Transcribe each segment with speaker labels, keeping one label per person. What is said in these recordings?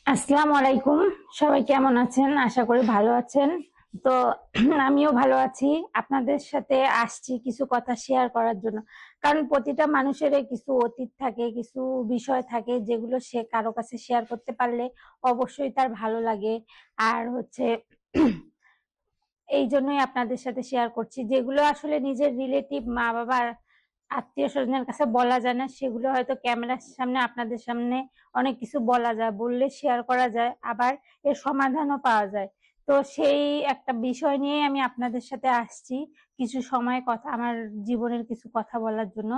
Speaker 1: আসসালামু আলাইকুম। সবাই কেমন আছেন? আশা করি ভালো আছেন। তো আমিও ভালো আছি। আপনাদের সাথে আসছি কিছু কথা শেয়ার করার জন্য। কারণ প্রতিটা মানুষেরই কিছু অতীত থাকে, কিছু বিষয় থাকে যেগুলো সে কারো কাছে শেয়ার করতে পারলে অবশ্যই তার ভালো লাগে। আর হচ্ছে এই জন্যই আপনাদের সাথে শেয়ার করছি, যেগুলো আসলে নিজের রিলেটিভ মা বাবার আত্মীয় স্বজনের কাছে বলা যায় না, সেগুলো হয়তো ক্যামেরার সামনে আপনাদের সামনে অনেক কিছু বলা যায়, বললে শেয়ার করা যায়, আবার এর সমাধানও পাওয়া যায়। তো সেই একটা বিষয় নিয়ে আমি আপনাদের সাথে আসছি কিছু সময় কথা, আমার জীবনের কিছু কথা বলার জন্য,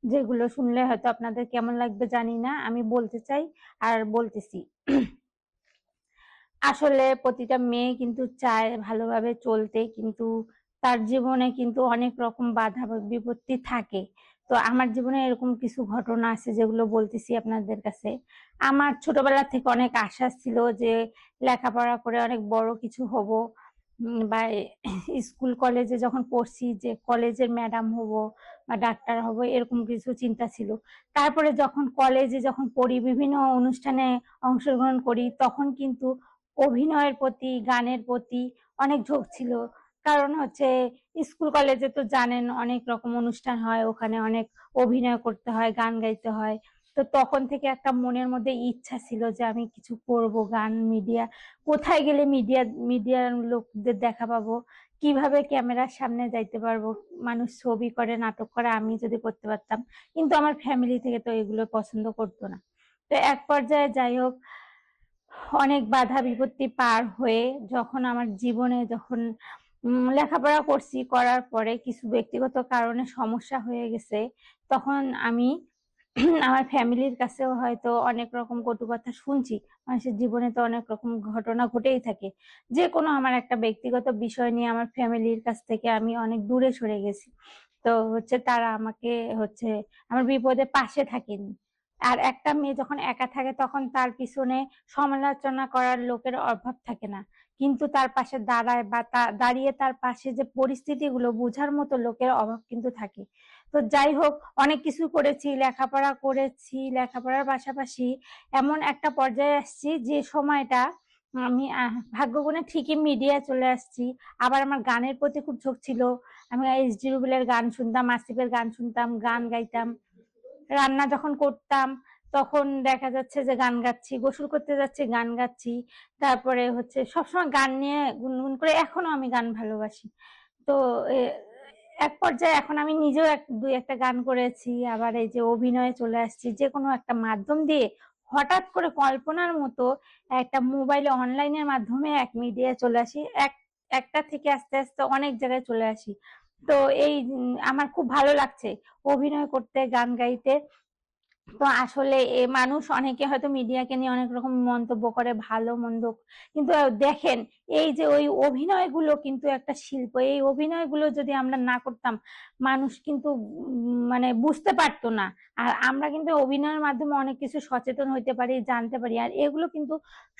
Speaker 1: যেগুলো শুনলে হয়তো আপনাদের কেমন লাগবে জানি না, আমি বলতে চাই আর বলতেছি। আসলে প্রতিটা মেয়ে কিন্তু চায় ভালোভাবে চলতে, কিন্তু তার জীবনে কিন্তু অনেক রকম বাধা বিপত্তি থাকে। তো আমার জীবনে এরকম কিছু ঘটনা আছে যেগুলো বলতেছি আপনাদের কাছে। আমার ছোটবেলা থেকে অনেক আশা ছিল যে লেখাপড়া করে অনেক বড় কিছু হব, বা স্কুল কলেজে যখন পড়ছি যে কলেজের ম্যাডাম হব বা ডাক্তার হব, এরকম কিছু চিন্তা ছিল। তারপরে যখন কলেজে যখন পড়ি, বিভিন্ন অনুষ্ঠানে অংশগ্রহণ করি, তখন কিন্তু অভিনয়ের প্রতি, গানের প্রতি অনেক ঝোঁক ছিল। কারণ হচ্ছে স্কুল কলেজে তো জানেন অনেক রকম অনুষ্ঠান হয়, ওখানে অনেক অভিনয় করতে হয়, গান গাইতে হয়। তো তখন থেকে একটা মনের মধ্যে ইচ্ছা ছিল যে আমি কিছু করব, গান, মিডিয়া, কোথায় গেলে মিডিয়ার লোকদের দেখা পাবো, কিভাবে ক্যামেরার সামনে যাইতে পারবো, মানুষ ছবি করে, নাটক করে, আমি যদি করতে পারতাম। কিন্তু আমার ফ্যামিলি থেকে তো এগুলো পছন্দ করতো না। তো এক পর্যায়ে যাই হোক, অনেক বাধা বিপত্তি পার হয়ে যখন আমার জীবনে যখন লেখাপড়া করছি, করার পরে কিছু ব্যক্তিগত কারণে সমস্যা হয়ে গেছে, তখন আমি আমার ফ্যামিলির কাছেও হয়তো অনেক রকম কটু কথা শুনছি। মানুষের জীবনে তো অনেক রকম ঘটনা ঘটেই থাকে। যে কোনো আমার একটা ব্যক্তিগত বিষয় নিয়ে আমার ফ্যামিলির কাছ থেকে আমি অনেক দূরে সরে গেছি। তো হচ্ছে তারা আমাকে হচ্ছে আমার বিপদে পাশে থাকেনি। আর একটা মেয়ে যখন একা থাকে তখন তার পিছনে সমালোচনা করার লোকের অভাব থাকে না, কিন্তু তার পাশে দাঁড়ায় বা দাঁড়িয়ে তার পাশে যে পরিস্থিতিগুলো বোঝার মতো লোকের অভাব কিন্তু থাকে। তো যাই হোক, অনেক কিছু করেছি, লেখাপড়া করেছি, লেখাপড়ার পাশাপাশি এমন একটা পর্যায়ে আসছি যে সময়টা আমি ভাগ্য গুণে ঠিকই মিডিয়ায় চলে আসছি। আবার আমার গানের প্রতি খুব ঝোঁক ছিল। আমি এইচডি রুবেলের গান শুনতাম, আসিফের গান শুনতাম, গান গাইতাম। রান্না যখন করতাম তখন দেখা যাচ্ছে যে গান গাচ্ছি, গোসল করতে যাচ্ছি গান গাচ্ছি। তারপরে হচ্ছে সবসময় গান নিয়ে গুনগুন করে, এখনো আমি গান ভালোবাসি। তো এক পর্যায়ে এখন আমি নিজেও দুই একটা গান করেছি, আবার এই যে অভিনয়ে চলে আসছি, যে কোনো একটা মাধ্যম দিয়ে হঠাৎ করে কল্পনার মতো একটা মোবাইলে অনলাইনের মাধ্যমে এক মিডিয়ায় চলে আসি, একটা থেকে আস্তে আস্তে অনেক জায়গায় চলে আসি। তো এই আমার খুব ভালো লাগছে অভিনয় করতে, গান গাইতে। তো আসলে মানুষ অনেকে হয়তো মিডিয়াকে নিয়ে অনেক রকম মন্তব্য করে, ভালো মন্দ, কিন্তু দেখেন, এই যে ওই অভিনয়গুলো কিন্তু একটা শিল্প। এই অভিনয়গুলো যদি আমরা না করতাম, মানুষ কিন্তু মানে বুঝতে পারতো না। আর আমরা কিন্তু অভিনয়ের মাধ্যমে অনেক কিছু সচেতন হইতে পারি, জানতে পারি। আর এগুলো কিন্তু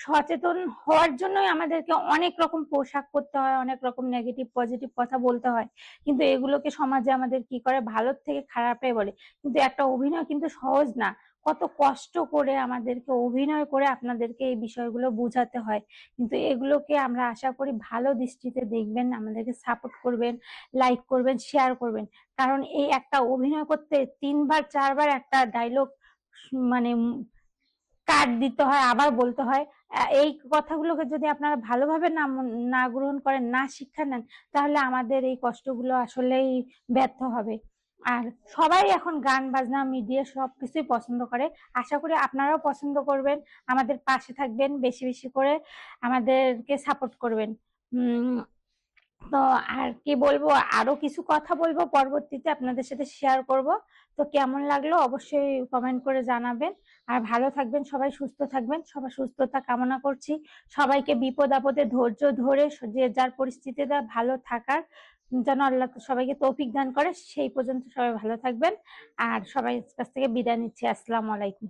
Speaker 1: সচেতন হওয়ার জন্যই আমাদেরকে অনেক রকম পোশাক করতে হয়, অনেক রকম নেগেটিভ পজিটিভ কথা বলতে হয়। কিন্তু এগুলোকে সমাজে আমাদের কি করে, ভালোর থেকে খারাপে বলে। কিন্তু একটা অভিনয় কিন্তু সহজ না। কত কষ্ট করে আমাদেরকে অভিনয় করে আপনাদেরকে এই বিষয়গুলো বোঝাতে হয়। কিন্তু এগুলোকে আমরা আশা করি ভালো দৃষ্টিতে দেখবেন, আমাদেরকে সাপোর্ট করবেন, লাইক করবেন, শেয়ার করবেন। কারণ এই একটা অভিনয় করতে 3 বার 4 বার একটা ডায়লগ মানে কাট দিতে হয়, আবার বলতে হয়। এই কথাগুলোকে যদি আপনারা ভালোভাবে না গ্রহণ করেন, না শিক্ষা নেন, তাহলে আমাদের এই কষ্টগুলো আসলেই ব্যর্থ হবে। আর সবাই এখন গান বাজনা মিডিয়া সবকিছুই পছন্দ করে। আশা করি আপনারাও পছন্দ করবেন, আমাদের পাশে থাকবেন, বেশি বেশি করে আমাদেরকে সাপোর্ট করবেন। উম তো আর কি বলবো, আরো কিছু কথা বলবো পরবর্তীতে আপনাদের সাথে শেয়ার করব। তো কেমন লাগলো অবশ্যই কমেন্ট করে জানাবেন। আর ভালো থাকবেন সবাই, সুস্থ থাকবেন, সবার সুস্থতা কামনা করছি। সবাইকে বিপদ আপদে ধৈর্য ধরে যে যার পরিস্থিতিতে ভালো থাকার যেন আল্লাহ সবাইকে তৌফিক দান করে। সেই পর্যন্ত সবাই ভালো থাকবেন। আর সবাই কাছ থেকে বিদায় নিচ্ছি। আসসালামু আলাইকুম।